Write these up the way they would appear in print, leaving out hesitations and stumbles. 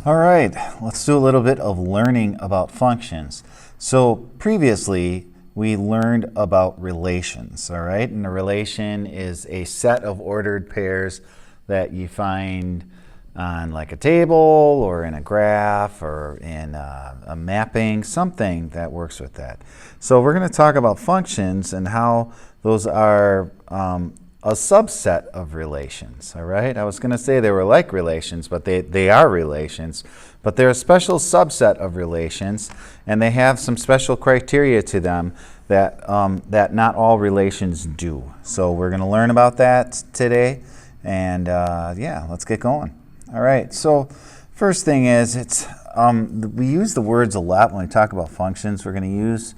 All right, let's do a little bit of learning about functions. So previously, we learned about relations, all right? And a relation is a set of ordered pairs that you find on like a table or in a graph or in a mapping, something that works with that. So we're going to talk about functions and how those are a subset of relations, all right? I was going to say they were like relations, but they are relations, but they're a special subset of relations, and they have some special criteria to them that, that not all relations do. So we're going to learn about that today, and yeah, let's get going. All right, so first thing is, we use the words a lot when we talk about functions. We're going to use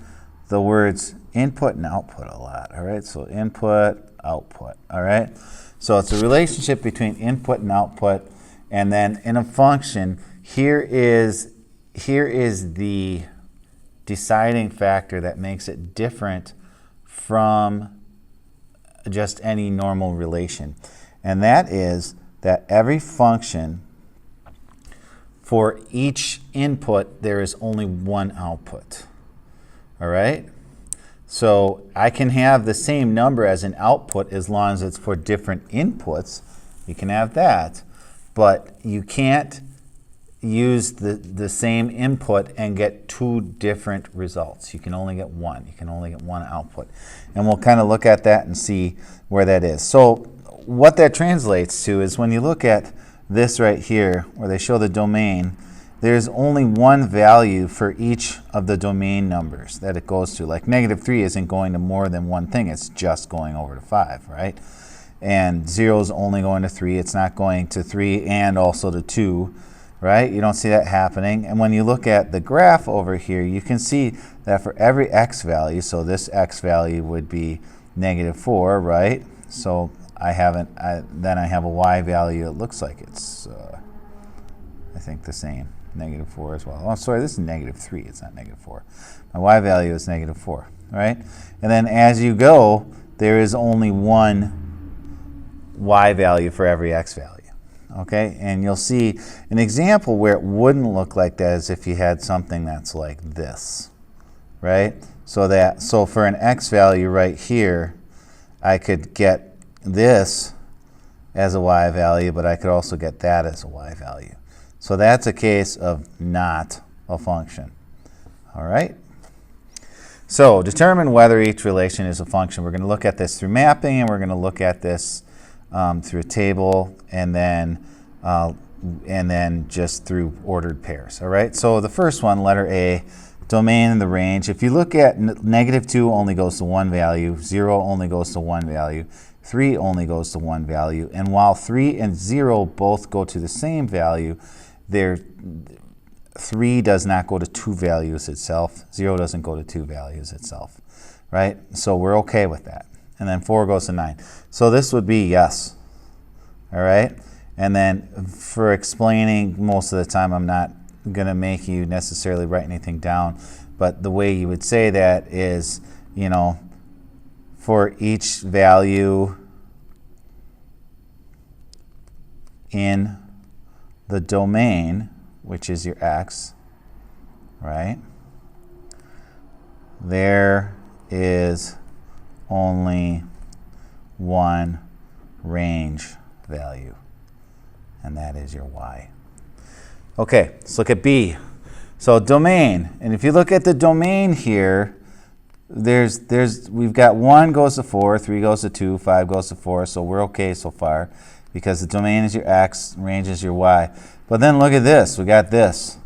the words input and output a lot, all right? So input, output, all right? So it's a relationship between input and output, and then in a function, here is the deciding factor that makes it different from just any normal relation. And that is that every function, for each input, there is only one output, all right? So I can have the same number as an output as long as it's for different inputs. You can have that, but you can't use the same input and get two different results. You can only get one. You can only get one output. And we'll kind of look at that and see where that is. So what that translates to is when you look at this right here, where they show the domain, there's only one value for each of the domain numbers that it goes to. Like -3 isn't going to more than one thing. It's just going over to 5, right? And 0 is only going to 3. It's not going to 3 and also to 2, right? You don't see that happening. And when you look at the graph over here, you can see that for every x value, so this x value would be -4, right? So then I have a y value. It looks like it's, I think, the same. -4 as well. Oh, sorry, this is -3. It's not -4. My y value is -4, right? And then as you go, there is only one y value for every x value, okay? And you'll see an example where it wouldn't look like that is if you had something that's like this, right? So for an x value right here, I could get this as a y value, but I could also get that as a y value. So that's a case of not a function. All right? So determine whether each relation is a function. We're going to look at this through mapping, and we're going to look at this through a table, and then just through ordered pairs. All right? So the first one, letter A, domain and the range. If you look at -2 only goes to one value, 0 only goes to one value, 3 only goes to one value, and while 3 and 0 both go to the same value, 3 does not go to two values itself. 0 doesn't go to two values itself, right? So we're okay with that. And then 4 goes to 9. So this would be yes, all right? And then for explaining, most of the time I'm not going to make you necessarily write anything down, but the way you would say that is, you know, for each value in the domain, which is your x, right, there is only one range value, and that is your y. Okay, let's look at B. So domain, and if you look at the domain here, we've got 1 goes to 4, 3 goes to 2, 5 goes to 4, so we're okay so far because the domain is your x, range is your y. But then look at this, we got this.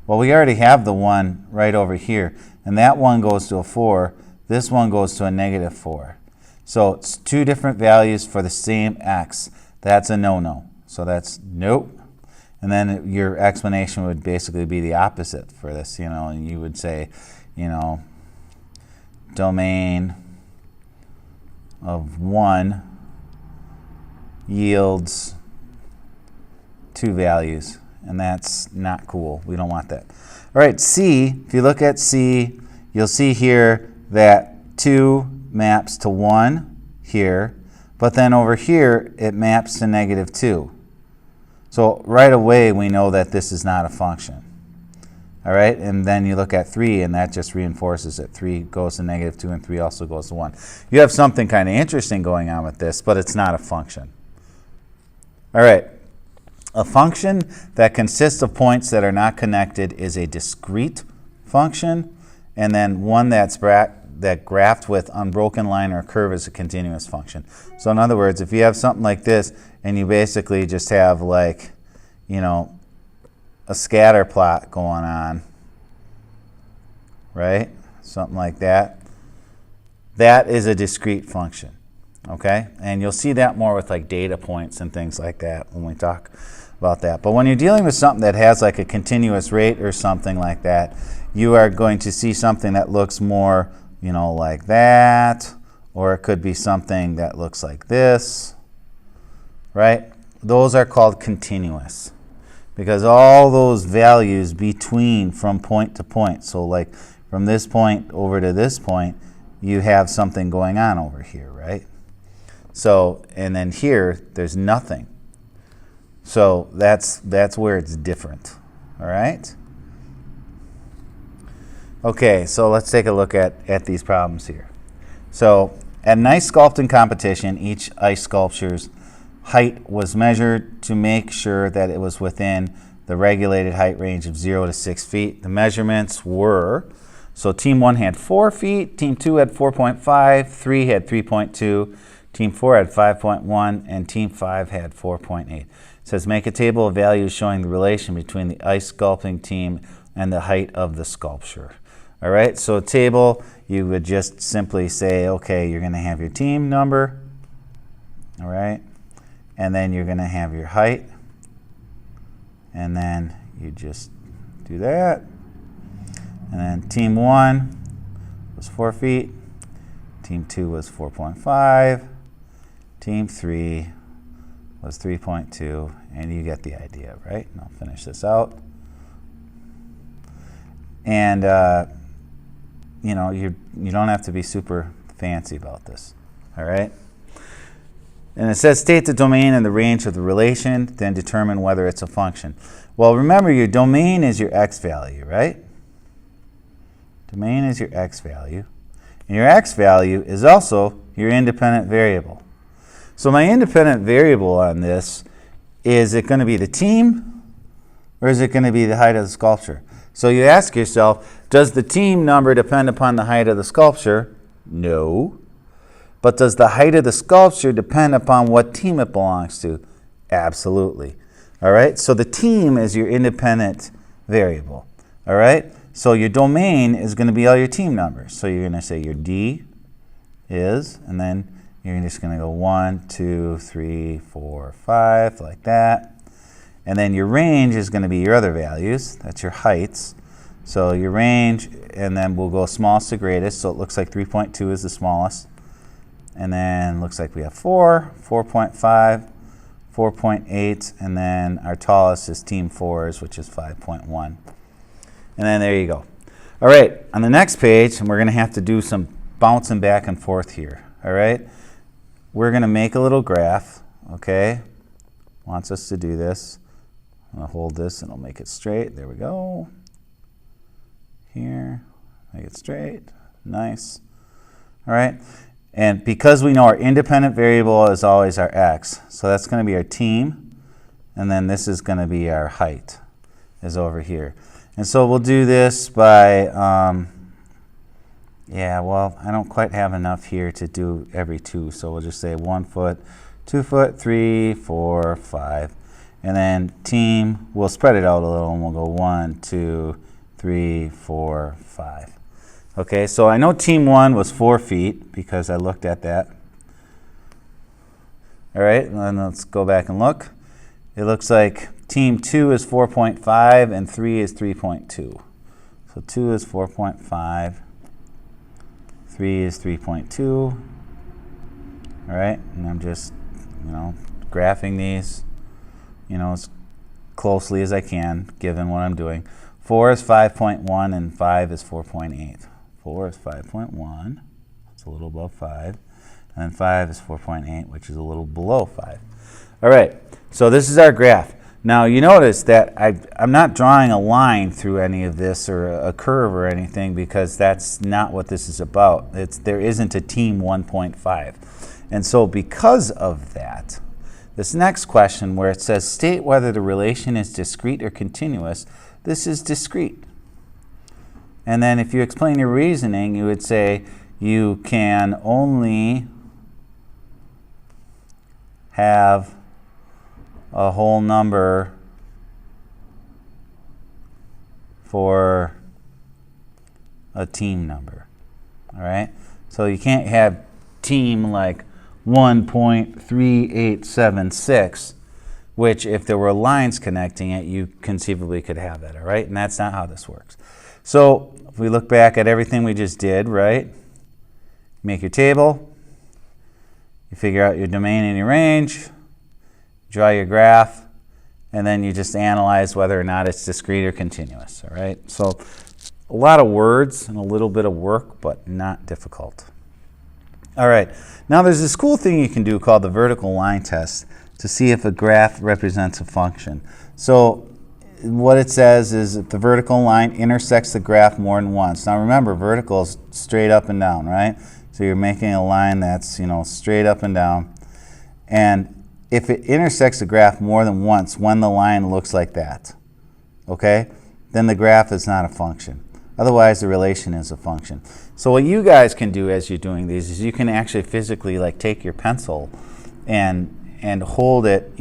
Well, we already have the 1 right over here, and that 1 goes to a 4, this one goes to a -4. So it's two different values for the same x. That's a no-no. So that's nope. And then your explanation would basically be the opposite for this, you know, and you would say, you know, domain of 1 yields 2 values, and that's not cool. We don't want that. All right, C, if you look at C, you'll see here that 2 maps to 1 here, but then over here it maps to -2. So right away we know that this is not a function. All right, and then you look at 3, and that just reinforces it. 3 goes to -2, and 3 also goes to 1. You have something kind of interesting going on with this, but it's not a function. All right, a function that consists of points that are not connected is a discrete function, and then one that graphed with unbroken line or curve is a continuous function. So in other words, if you have something like this, and you basically just have like, you know, a scatter plot going on, right? Something like that. That is a discrete function, okay? And you'll see that more with like data points and things like that when we talk about that. But when you're dealing with something that has like a continuous rate or something like that, you are going to see something that looks more, you know, like that, or it could be something that looks like this, right? Those are called continuous, because all those values between from point to point, so like from this point over to this point, you have something going on over here, right? So, and then here, there's nothing. So that's where it's different, all right? Okay, so let's take a look at these problems here. So at an ice sculpting competition, each ice sculpture's height was measured to make sure that it was within the regulated height range of 0 to 6 feet. The measurements were, so team 1 had 4 feet, team 2 had 4.5, 3 had 3.2, team 4 had 5.1, and team 5 had 4.8. It says make a table of values showing the relation between the ice sculpting team and the height of the sculpture. All right, so a table, you would just simply say, okay, you're going to have your team number, all right, and then you're going to have your height, and then you just do that. And then team 1 was 4 feet, team 2 was 4.5, team 3 was 3.2, and you get the idea, right? And I'll finish this out. And you know, you don't have to be super fancy about this, all right? And it says state the domain and the range of the relation, then determine whether it's a function. Well, remember your domain is your x value, right? Domain is your x value. And your x value is also your independent variable. So my independent variable on this, is it going to be the team or is it going to be the height of the sculpture? So you ask yourself, does the team number depend upon the height of the sculpture? No. But does the height of the sculpture depend upon what team it belongs to? Absolutely. All right, so the team is your independent variable. All right, so your domain is going to be all your team numbers. So you're going to say your D is, and then you're just going to go 1, 2, 3, 4, 5, like that. And then your range is going to be your other values. That's your heights. So your range, and then we'll go smallest to greatest. So it looks like 3.2 is the smallest. And then looks like we have 4, 4.5, 4.8, and then our tallest is team 4's, which is 5.1. And then there you go. All right, on the next page, we're going to have to do some bouncing back and forth here. All right, we're going to make a little graph, okay? Wants us to do this. I'm going to hold this and I'll make it straight. There we go. Here, make it straight. Nice. All right. And because we know our independent variable is always our x, so that's going to be our team, and then this is going to be our height, is over here. And so we'll do this by, yeah, well, I don't quite have enough here to do every 2, so we'll just say 1 foot, 2 foot, 3, 4, 5. And then team, we'll spread it out a little, and we'll go 1, 2, 3, 4, 5. Okay, so I know team 1 was 4 feet because I looked at that. All right, and then let's go back and look. It looks like team 2 is 4.5 and 3 is 3.2. So 2 is 4.5, 3 is 3.2. All right, and I'm just, you know, graphing these, you know, as closely as I can given what I'm doing. 4 is 5.1 and 5 is 4.8. 4 is 5.1, it's a little above 5, and then 5 is 4.8, which is a little below 5. All right, so this is our graph. Now you notice that I'm not drawing a line through any of this or a curve or anything, because that's not what this is about. There isn't a team 1.5. And so because of that, this next question where it says state whether the relation is discrete or continuous, this is discrete. And then if you explain your reasoning, you would say you can only have a whole number for a team number. All right? So you can't have team like 1.3876, which if there were lines connecting it, you conceivably could have that. All right? And that's not how this works. So if we look back at everything we just did, right? Make your table. You figure out your domain and your range, draw your graph, and then you just analyze whether or not it's discrete or continuous, all right? So a lot of words and a little bit of work, but not difficult. All right, now there's this cool thing you can do called the vertical line test to see if a graph represents a function. So what it says is if the vertical line intersects the graph more than once. Now remember, vertical is straight up and down, right? So you're making a line that's, straight up and down. And if it intersects the graph more than once when the line looks like that, okay, then the graph is not a function. Otherwise, the relation is a function. So what you guys can do as you're doing these is you can actually physically take your pencil and hold it,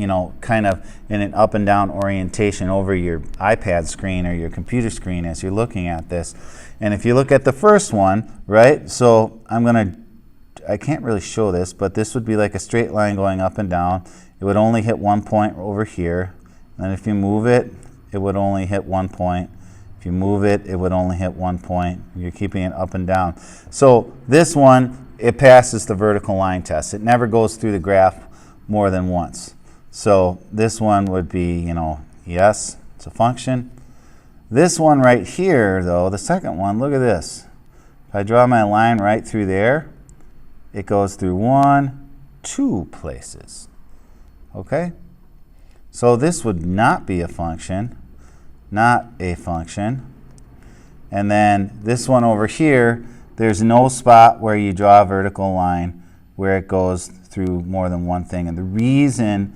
kind of in an up and down orientation over your iPad screen or your computer screen as you're looking at this. And if you look at the first one, right, so I can't really show this, but this would be like a straight line going up and down. It would only hit one point over here. And if you move it, it would only hit one point. If you move it, it would only hit one point. You're keeping it up and down. So this one, it passes the vertical line test. It never goes through the graph more than once. So this one would be, yes, it's a function. This one right here, though, the second one, look at this. If I draw my line right through there, it goes through 1, 2 places. Okay? So this would not be a function, not a function. And then this one over here, there's no spot where you draw a vertical line where it goes through more than one thing. And the reason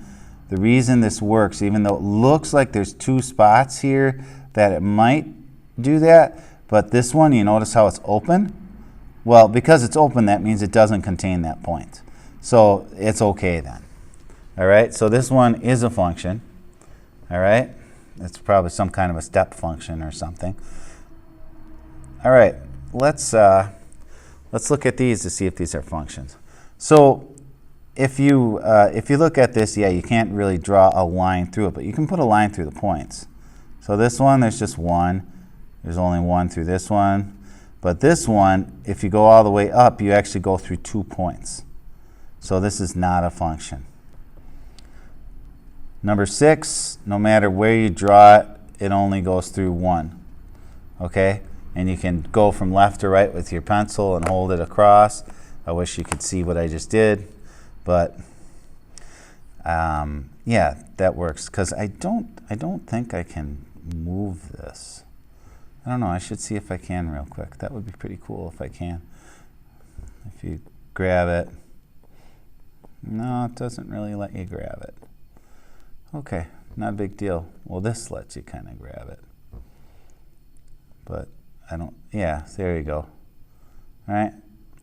this works, even though it looks like there's 2 spots here that it might do that, but this one, you notice how it's open? Well, because it's open, that means it doesn't contain that point. So it's okay then. All right, so this one is a function. All right, it's probably some kind of a step function or something. All right, let's look at these to see if these are functions. So if you look at this, yeah, you can't really draw a line through it, but you can put a line through the points. So this one, there's just 1. There's only 1 through this one. But this one, if you go all the way up, you actually go through 2 points. So this is not a function. Number 6, no matter where you draw it, it only goes through 1. Okay? And you can go from left to right with your pencil and hold it across. I wish you could see what I just did. But yeah, that works. Because I don't think I can move this. I don't know. I should see if I can real quick. That would be pretty cool if I can. If you grab it. No, it doesn't really let you grab it. Okay, not a big deal. Well, this lets you kind of grab it. But I don't, yeah, there you go. All right,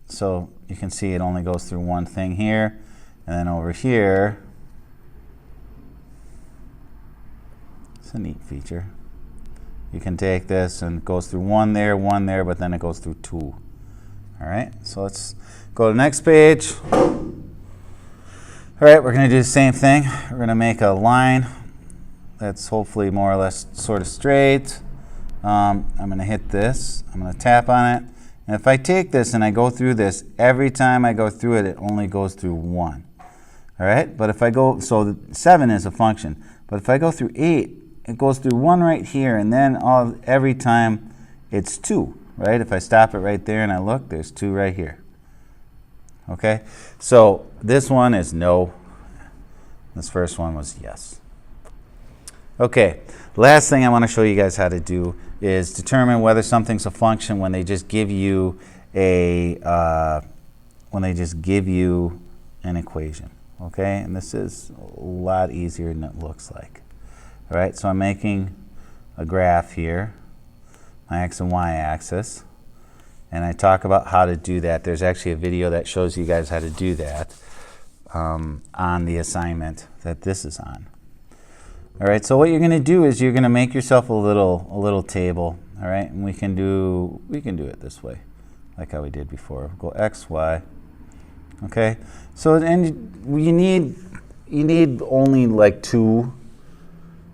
so you can see it only goes through one thing here. And then over here, it's a neat feature. You can take this and it goes through one there, but then it goes through 2. All right, so let's go to the next page. All right, we're going to do the same thing. We're going to make a line that's hopefully more or less sort of straight. I'm going to hit this. I'm going to tap on it. And if I take this and I go through this, every time I go through it, it only goes through 1. All right, but if I go, so 7 is a function. But if I go through 8, it goes through 1 right here, and then every time it's 2, right? If I stop it right there and I look, there's 2 right here. Okay, so this one is no. This first one was yes. Okay, last thing I want to show you guys how to do is determine whether something's a function when they just give you an equation. Okay, and this is a lot easier than it looks like. All right, so I'm making a graph here, my x and y axis, and I talk about how to do that. There's actually a video that shows you guys how to do that on the assignment that this is on. All right, so what you're going to do is you're going to make yourself a little table. All right, and we can do it this way, like how we did before. We'll go x, y. Okay, so and you need only like two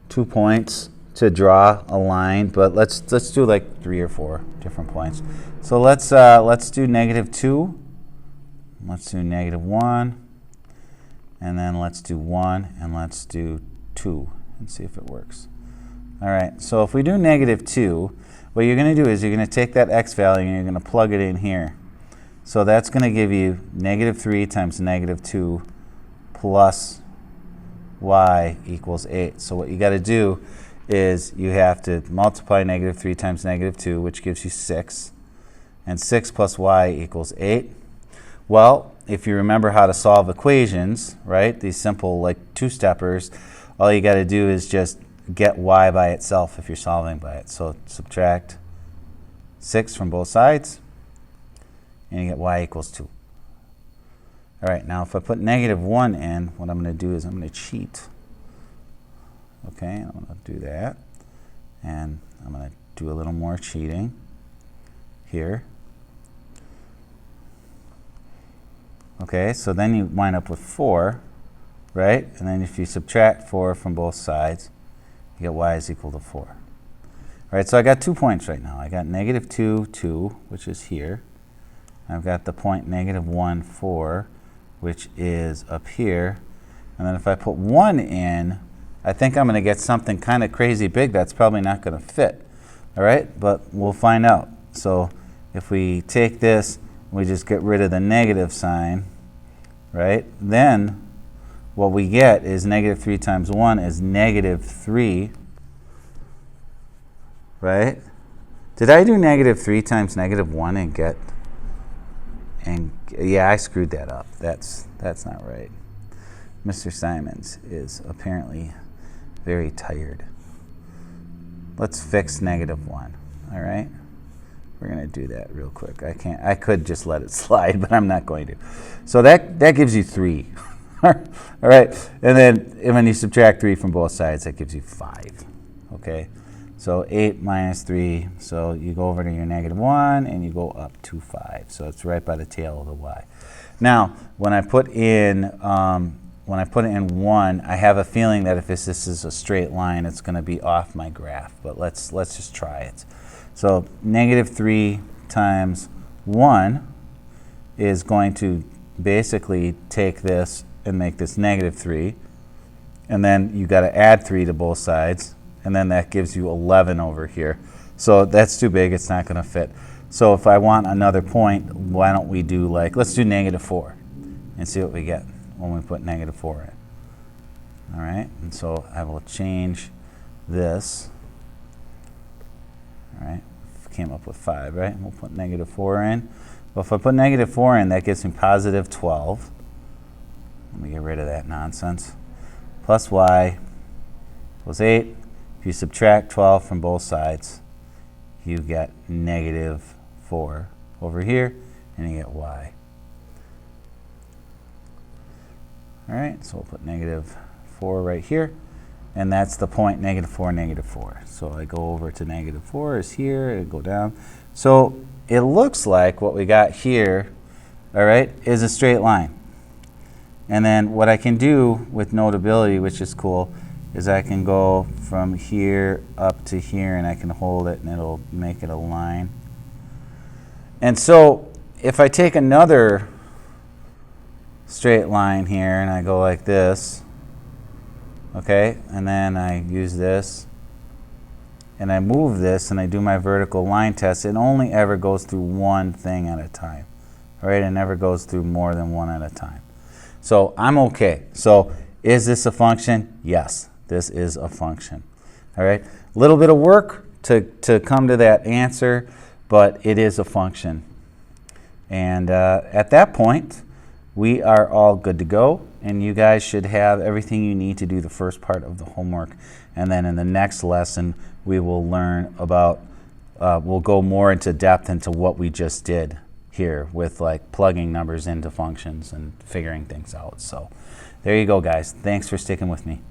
points to draw a line, but let's do like 3 or 4 different points. So let's do -2. Let's do -1, and then let's do 1, and let's do 2, and see if it works. All right. So if we do -2, what you're going to do is you're going to take that x value and you're going to plug it in here. So that's going to give you -3 times -2 plus y equals 8. So what you got to do is you have to multiply -3 times -2, which gives you 6. And 6 plus y equals 8. Well, if you remember how to solve equations, right, these simple like two-steppers, all you got to do is just get y by itself if you're solving by it. So subtract 6 from both sides, and you get y equals 2. All right, now if I put -1 in, what I'm going to do is I'm going to cheat. Okay, I'm going to do that. And I'm going to do a little more cheating here. Okay, so then you wind up with 4, right? And then if you subtract 4 from both sides, you get y is equal to 4. All right, so I got 2 points right now. I got -2, 2, which is here. I've got the point -1, 4, which is up here. And then if I put 1 in, I think I'm going to get something kind of crazy big that's probably not going to fit. All right, but we'll find out. So if we take this, we just get rid of the negative sign, right? Then what we get is -3 times 1 is -3, right? Did I do -3 times -1 and get, yeah, I screwed that up. That's not right. Mr. Simons is apparently very tired. Let's fix -1, all right? We're going to do that real quick. I could just let it slide, but I'm not going to. So that gives you 3. All right, and then when you subtract 3 from both sides, that gives you 5. Okay, so 8 minus 3, so you go over to your -1 and you go up to 5. So it's right by the tail of the y. Now, when I put in 1, I have a feeling that if this is a straight line, it's going to be off my graph. But let's just try it. So -3 times 1 is going to basically take this and make this -3. And then you got to add 3 to both sides. And then that gives you 11 over here. So that's too big. It's not going to fit. So if I want another point, why don't we do like, let's do -4 and see what we get when we put -4 in. All right. And so I will change this. All right, came up with 5, right? We'll put -4 in. Well, if I put -4 in, that gives me positive 12. Let me get rid of that nonsense. Plus y equals 8. If you subtract 12 from both sides, you get -4 over here, and you get y. All right, so we'll put -4 right here. And that's the point -4, -4. So I go over to -4 is here, and go down. So it looks like what we got here, all right, is a straight line. And then what I can do with notability, which is cool, is I can go from here up to here, and I can hold it, and it'll make it a line. And so if I take another straight line here, and I go like this, okay, and then I use this, and I move this, and I do my vertical line test, it only ever goes through one thing at a time. All right, it never goes through more than one at a time. So I'm okay. So is this a function? Yes, this is a function. All right, a little bit of work to come to that answer, but it is a function. And at that point, we are all good to go, and you guys should have everything you need to do the first part of the homework. And then in the next lesson, we will learn about, we'll go more into depth into what we just did here with like plugging numbers into functions and figuring things out. So there you go, guys. Thanks for sticking with me.